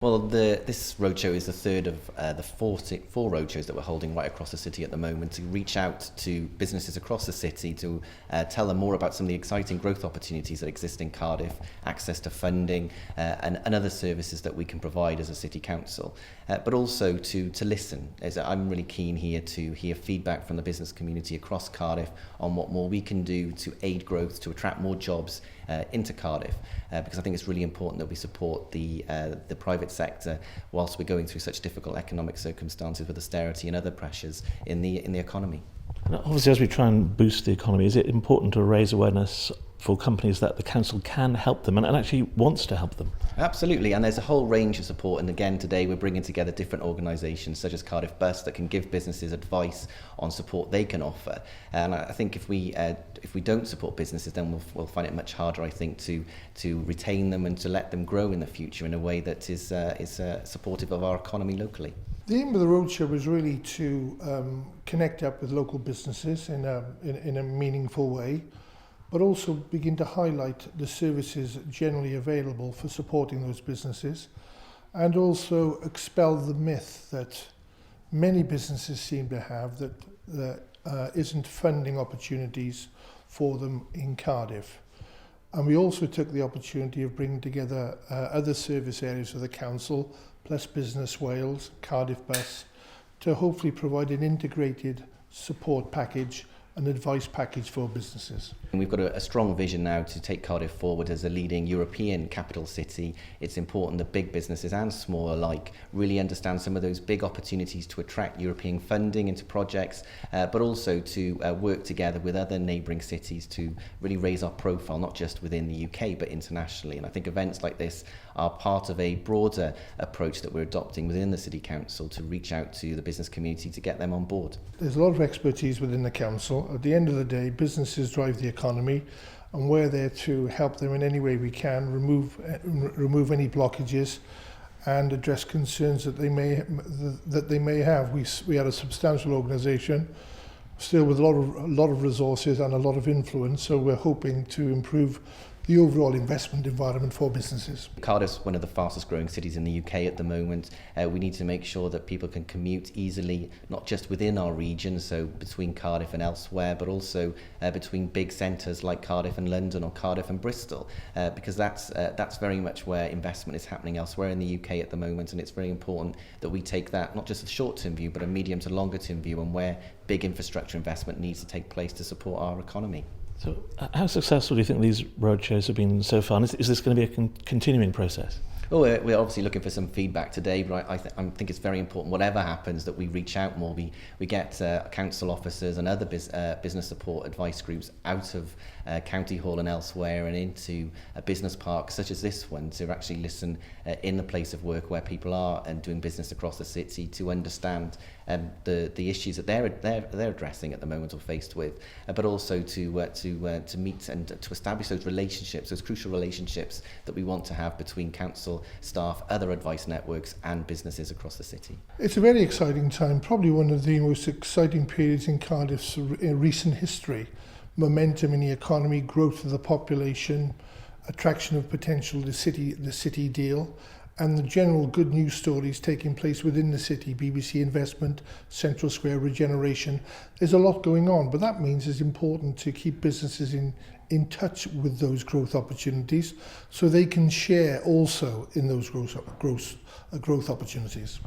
Well, this roadshow is the third of the four roadshows that we're holding right across the city at the moment to reach out to businesses across the city to tell them more about some of the exciting growth opportunities that exist in Cardiff, access to funding and other services that we can provide as a city council, but also to listen. As I'm really keen here to hear feedback from the business community across Cardiff on what more we can do to aid growth, to attract more jobs into Cardiff, because I think it's really important that we support the private sector whilst we're going through such difficult economic circumstances with austerity and other pressures in the economy. And obviously, as we try and boost the economy, is it important to raise awareness for companies that the council can help them and actually wants to help them? Absolutely, and there's a whole range of support, and again today we're bringing together different organisations such as Cardiff Bus that can give businesses advice on support they can offer. And I think if we don't support businesses, then we'll find it much harder, I think, to retain them and to let them grow in the future in a way that is supportive of our economy locally. The aim of the roadshow was really to connect up with local businesses in a meaningful way, but also begin to highlight the services generally available for supporting those businesses, and also expel the myth that many businesses seem to have that there isn't funding opportunities for them in Cardiff. And we also took the opportunity of bringing together other service areas of the council, plus Business Wales, Cardiff Bus, to hopefully provide an integrated support package, an advice package for businesses. And we've got a strong vision now to take Cardiff forward as a leading European capital city. It's important that big businesses and small alike really understand some of those big opportunities to attract European funding into projects, but also to work together with other neighbouring cities to really raise our profile, not just within the UK, but internationally. And I think events like this are part of a broader approach that we're adopting within the City Council to reach out to the business community to get them on board. There's a lot of expertise within the council. At the end of the day, businesses drive the economy, and we're there to help them in any way we can, remove any blockages and address concerns that they may have. We are a substantial organisation, still with a lot of resources and a lot of influence, so we're hoping to improve the overall investment environment for businesses. Cardiff's one of the fastest growing cities in the UK at the moment. We need to make sure that people can commute easily, not just within our region, so between Cardiff and elsewhere, but also between big centres like Cardiff and London or Cardiff and Bristol, because that's very much where investment is happening elsewhere in the UK at the moment, and it's very important that we take that, not just a short-term view, but a medium to longer-term view on where big infrastructure investment needs to take place to support our economy. So how successful do you think these roadshows have been so far? And is this going to be a continuing process? Well, we're obviously looking for some feedback today, but I think it's very important, whatever happens, that we reach out more. We get council officers and other business support advice groups out of County Hall and elsewhere and into business parks such as this one to actually listen in the place of work where people are and doing business across the city to understand the issues that they're addressing at the moment or faced with, but also to meet and to establish those relationships, those crucial relationships that we want to have between council staff, other advice networks and businesses across the city. It's a very exciting time, probably one of the most exciting periods in Cardiff's recent history. Momentum in the economy, growth of the population, attraction of potential, the city deal, and the general good news stories taking place within the city, BBC investment, Central Square regeneration. There's a lot going on, but that means it's important to keep businesses in touch with those growth opportunities so they can share also in those growth opportunities.